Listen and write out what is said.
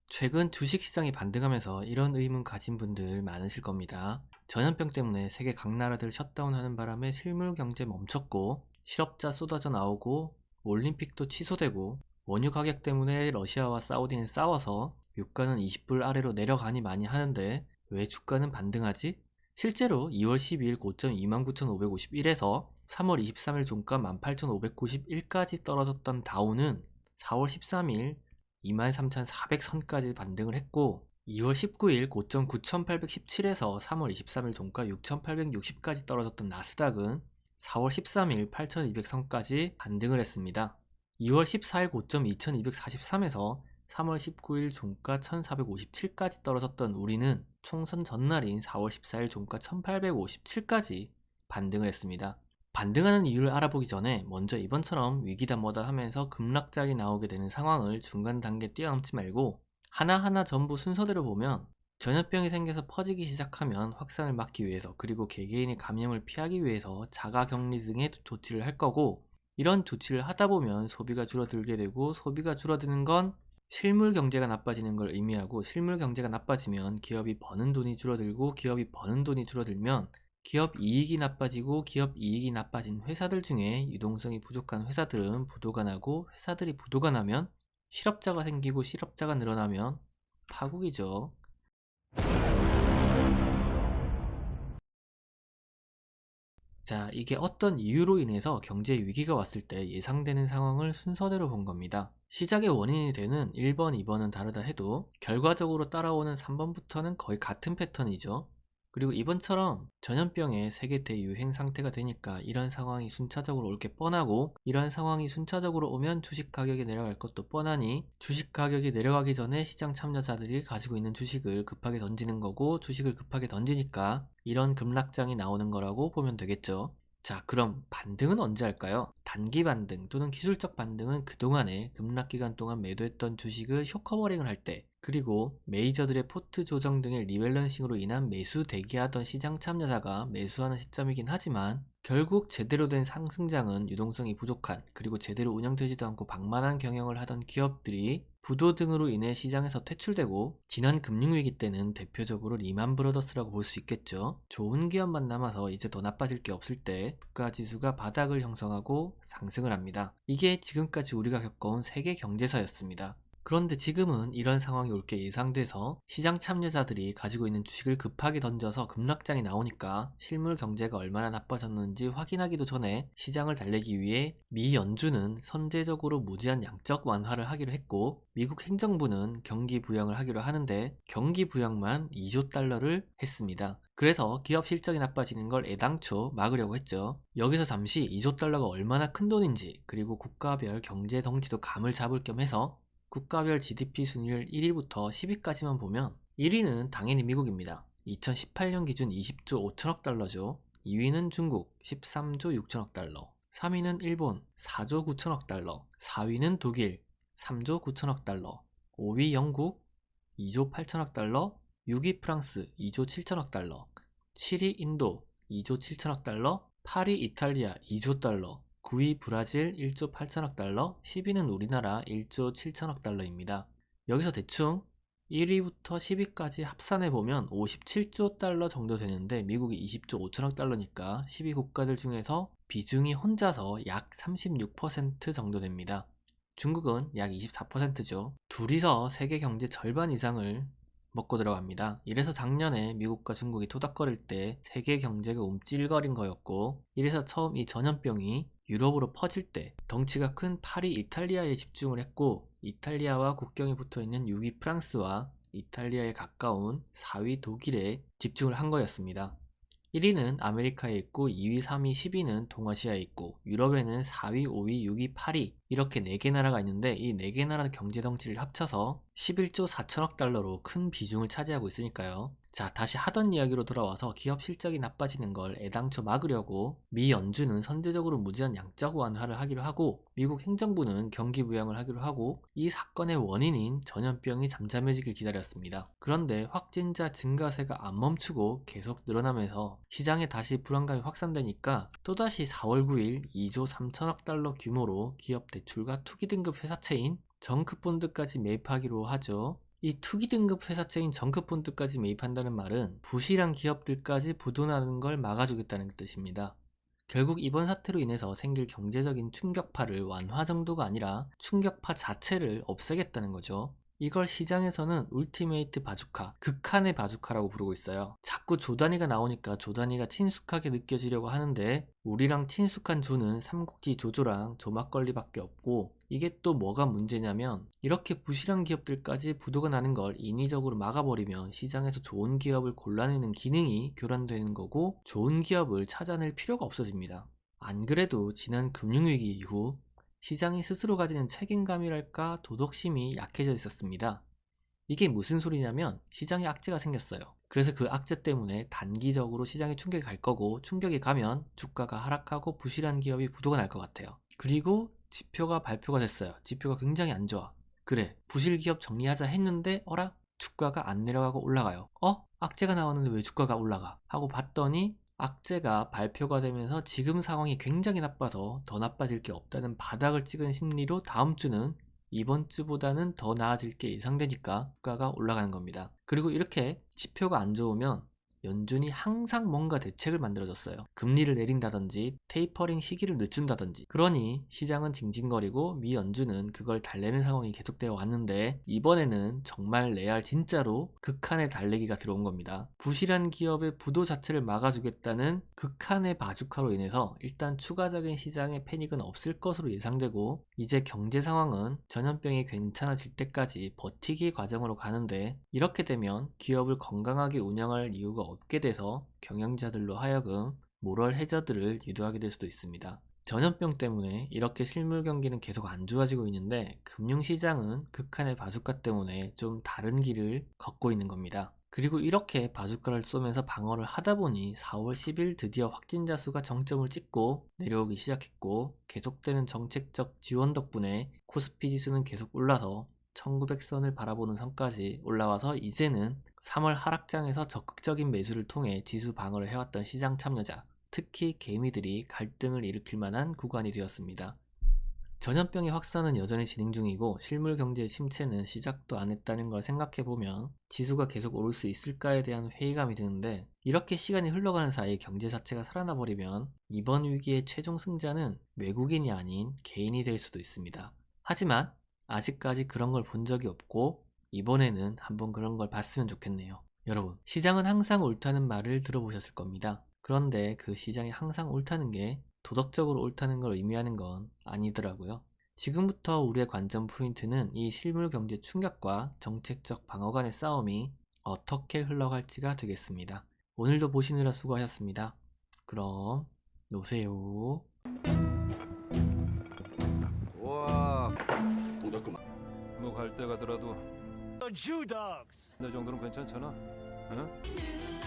최근 주식시장이 반등하면서 이런 의문 가진 분들 많으실 겁니다. 전염병 때문에 세계 각 나라들 셧다운하는 바람에 실물 경제 멈췄고 실업자 쏟아져 나오고 올림픽도 취소되고 원유 가격 때문에 러시아와 사우디는 싸워서 유가는 20불 아래로 내려가니 많이 하는데 왜 주가는 반등하지? 실제로 2월 12일 고점 29,551에서 3월 23일 종가 18,591까지 떨어졌던 다우는 4월 13일 23,400선까지 반등을 했고 2월 19일 고점 9,817에서 3월 23일 종가 6,860까지 떨어졌던 나스닥은 4월 13일 8,200선까지 반등을 했습니다. 2월 14일 고점 2,243에서 3월 19일 종가 1,457까지 떨어졌던 우리는 총선 전날인 4월 14일 종가 1,857까지 반등을 했습니다. 반등하는 이유를 알아보기 전에 먼저 이번처럼 위기다 뭐다 하면서 급락장이 나오게 되는 상황을 중간 단계에 뛰어넘지 말고 하나하나 전부 순서대로 보면 전염병이 생겨서 퍼지기 시작하면 확산을 막기 위해서 그리고 개개인의 감염을 피하기 위해서 자가격리 등의 조치를 할 거고 이런 조치를 하다 보면 소비가 줄어들게 되고 소비가 줄어드는 건 실물 경제가 나빠지는 걸 의미하고 실물 경제가 나빠지면 기업이 버는 돈이 줄어들고 기업이 버는 돈이 줄어들면 기업 이익이 나빠지고 기업 이익이 나빠진 회사들 중에 유동성이 부족한 회사들은 부도가 나고 회사들이 부도가 나면 실업자가 생기고 실업자가 늘어나면 파국이죠. 자, 이게 어떤 이유로 인해서 경제 위기가 왔을 때 예상되는 상황을 순서대로 본 겁니다. 시작의 원인이 되는 1번, 2번은 다르다 해도 결과적으로 따라오는 3번부터는 거의 같은 패턴이죠. 그리고 이번처럼 전염병의 세계 대유행 상태가 되니까 이런 상황이 순차적으로 올 게 뻔하고 이런 상황이 순차적으로 오면 주식 가격이 내려갈 것도 뻔하니 주식 가격이 내려가기 전에 시장 참여자들이 가지고 있는 주식을 급하게 던지는 거고 주식을 급하게 던지니까 이런 급락장이 나오는 거라고 보면 되겠죠. 자, 그럼 반등은 언제 할까요? 단기 반등 또는 기술적 반등은 그동안에 급락 기간 동안 매도했던 주식을 쇼커버링을 할 때, 그리고 메이저들의 포트 조정 등의 리밸런싱으로 인한 매수 대기하던 시장 참여자가 매수하는 시점이긴 하지만 결국 제대로 된 상승장은 유동성이 부족한 그리고 제대로 운영되지도 않고 방만한 경영을 하던 기업들이 부도 등으로 인해 시장에서 퇴출되고 지난 금융위기 때는 대표적으로 리만 브러더스라고 볼 수 있겠죠. 좋은 기업만 남아서 이제 더 나빠질 게 없을 때 주가지수가 바닥을 형성하고 상승을 합니다. 이게 지금까지 우리가 겪어온 세계 경제사였습니다. 그런데 지금은 이런 상황이 올 게 예상돼서 시장 참여자들이 가지고 있는 주식을 급하게 던져서 급락장이 나오니까 실물 경제가 얼마나 나빠졌는지 확인하기도 전에 시장을 달래기 위해 미 연준은 선제적으로 무제한 양적 완화를 하기로 했고 미국 행정부는 경기 부양을 하기로 하는데 경기 부양만 2조 달러를 했습니다. 그래서 기업 실적이 나빠지는 걸 애당초 막으려고 했죠. 여기서 잠시 2조 달러가 얼마나 큰 돈인지 그리고 국가별 경제 덩치도 감을 잡을 겸 해서 국가별 GDP 순위를 1위부터 10위까지만 보면 1위는 당연히 미국입니다. 2018년 기준 20조 5천억 달러죠. 2위는 중국 13조 6천억 달러, 3위는 일본 4조 9천억 달러, 4위는 독일 3조 9천억 달러, 5위 영국 2조 8천억 달러, 6위 프랑스 2조 7천억 달러, 7위 인도 2조 7천억 달러, 8위 이탈리아 2조 달러, 9위 브라질 1조 8천억 달러, 10위는 우리나라 1조 7천억 달러입니다. 여기서 대충 1위부터 10위까지 합산해보면 57조 달러 정도 되는데 미국이 20조 5천억 달러니까 10위 국가들 중에서 비중이 혼자서 약 36% 정도 됩니다. 중국은 약 24%죠. 둘이서 세계 경제 절반 이상을 먹고 들어갑니다. 이래서 작년에 미국과 중국이 토닥거릴 때 세계 경제가 움찔거린 거였고 이래서 처음 이 전염병이 유럽으로 퍼질 때 덩치가 큰 8위 이탈리아에 집중을 했고 이탈리아와 국경이 붙어있는 6위 프랑스와 이탈리아에 가까운 4위 독일에 집중을 한 거였습니다. 1위는 아메리카에 있고 2위, 3위, 10위는 동아시아에 있고 유럽에는 4위, 5위, 6위, 8위 이렇게 4개 나라가 있는데 이 4개 나라 경제 덩치를 합쳐서 11조 4천억 달러로 큰 비중을 차지하고 있으니까요. 자, 다시 하던 이야기로 돌아와서 기업 실적이 나빠지는 걸 애당초 막으려고 미 연준은 선제적으로 무제한 양적 완화를 하기로 하고 미국 행정부는 경기 부양을 하기로 하고 이 사건의 원인인 전염병이 잠잠해지길 기다렸습니다. 그런데 확진자 증가세가 안 멈추고 계속 늘어나면서 시장에 다시 불안감이 확산되니까 또다시 4월 9일 2조 3천억 달러 규모로 기업 대출과 투기 등급 회사채인 정크본드까지 매입하기로 하죠. 이 투기 등급 회사채인 정크펀드까지 매입한다는 말은 부실한 기업들까지 부도나는 걸 막아주겠다는 뜻입니다. 결국 이번 사태로 인해서 생길 경제적인 충격파를 완화 정도가 아니라 충격파 자체를 없애겠다는 거죠. 이걸 시장에서는 울티메이트 바주카, 극한의 바주카라고 부르고 있어요. 자꾸 조 단위가 나오니까 조 단위가 친숙하게 느껴지려고 하는데 우리랑 친숙한 조는 삼국지 조조랑 조막걸리밖에 없고, 이게 또 뭐가 문제냐면 이렇게 부실한 기업들까지 부도가 나는 걸 인위적으로 막아버리면 시장에서 좋은 기업을 골라내는 기능이 교란되는 거고 좋은 기업을 찾아낼 필요가 없어집니다. 안 그래도 지난 금융위기 이후 시장이 스스로 가지는 책임감이랄까 도덕심이 약해져 있었습니다. 이게 무슨 소리냐면 시장에 악재가 생겼어요. 그래서 그 악재 때문에 단기적으로 시장에 충격이 갈 거고, 충격이 가면 주가가 하락하고 부실한 기업이 부도가 날 것 같아요. 그리고 지표가 발표가 됐어요. 지표가 굉장히 안 좋아. 그래, 부실 기업 정리하자 했는데 어라? 주가가 안 내려가고 올라가요. 악재가 나왔는데 왜 주가가 올라가? 하고 봤더니 악재가 발표가 되면서 지금 상황이 굉장히 나빠서 더 나빠질 게 없다는 바닥을 찍은 심리로 다음 주는 이번 주보다는 더 나아질 게 예상되니까 주가가 올라가는 겁니다. 그리고 이렇게 지표가 안 좋으면 연준이 항상 뭔가 대책을 만들어줬어요. 금리를 내린다든지 테이퍼링 시기를 늦춘다든지. 그러니 시장은 징징거리고 미 연준은 그걸 달래는 상황이 계속되어 왔는데, 이번에는 정말 레알 진짜로 극한의 달래기가 들어온 겁니다. 부실한 기업의 부도 자체를 막아주겠다는 극한의 바주카로 인해서 일단 추가적인 시장의 패닉은 없을 것으로 예상되고, 이제 경제 상황은 전염병이 괜찮아질 때까지 버티기 과정으로 가는데, 이렇게 되면 기업을 건강하게 운영할 이유가 없게 돼서 경영자들로 하여금 모럴 해저드를 유도하게 될 수도 있습니다. 전염병 때문에 이렇게 실물 경기는 계속 안 좋아지고 있는데 금융시장은 극한의 바주카 때문에 좀 다른 길을 걷고 있는 겁니다. 그리고 이렇게 바주카를 쏘면서 방어를 하다 보니 4월 10일 드디어 확진자 수가 정점을 찍고 내려오기 시작했고, 계속되는 정책적 지원 덕분에 코스피 지수는 계속 올라서 1900선을 바라보는 선까지 올라와서 이제는 3월 하락장에서 적극적인 매수를 통해 지수 방어를 해왔던 시장 참여자, 특히 개미들이 갈등을 일으킬 만한 구간이 되었습니다. 전염병의 확산은 여전히 진행 중이고 실물 경제의 침체는 시작도 안 했다는 걸 생각해보면 지수가 계속 오를 수 있을까에 대한 회의감이 드는데, 이렇게 시간이 흘러가는 사이 경제 자체가 살아나 버리면 이번 위기의 최종 승자는 외국인이 아닌 개인이 될 수도 있습니다. 하지만 아직까지 그런 걸 본 적이 없고 이번에는 한번 그런 걸 봤으면 좋겠네요. 여러분, 시장은 항상 옳다는 말을 들어보셨을 겁니다. 그런데 그 시장이 항상 옳다는 게 도덕적으로 옳다는 걸 의미하는 건 아니더라고요. 지금부터 우리의 관전 포인트는 이 실물 경제 충격과 정책적 방어 간의 싸움이 어떻게 흘러갈지가 되겠습니다. 오늘도 보시느라 수고하셨습니다. 그럼 노세요. 와, 동작구만. 뭐 갈 때 가더라도 너 정도는 괜찮잖아. 응?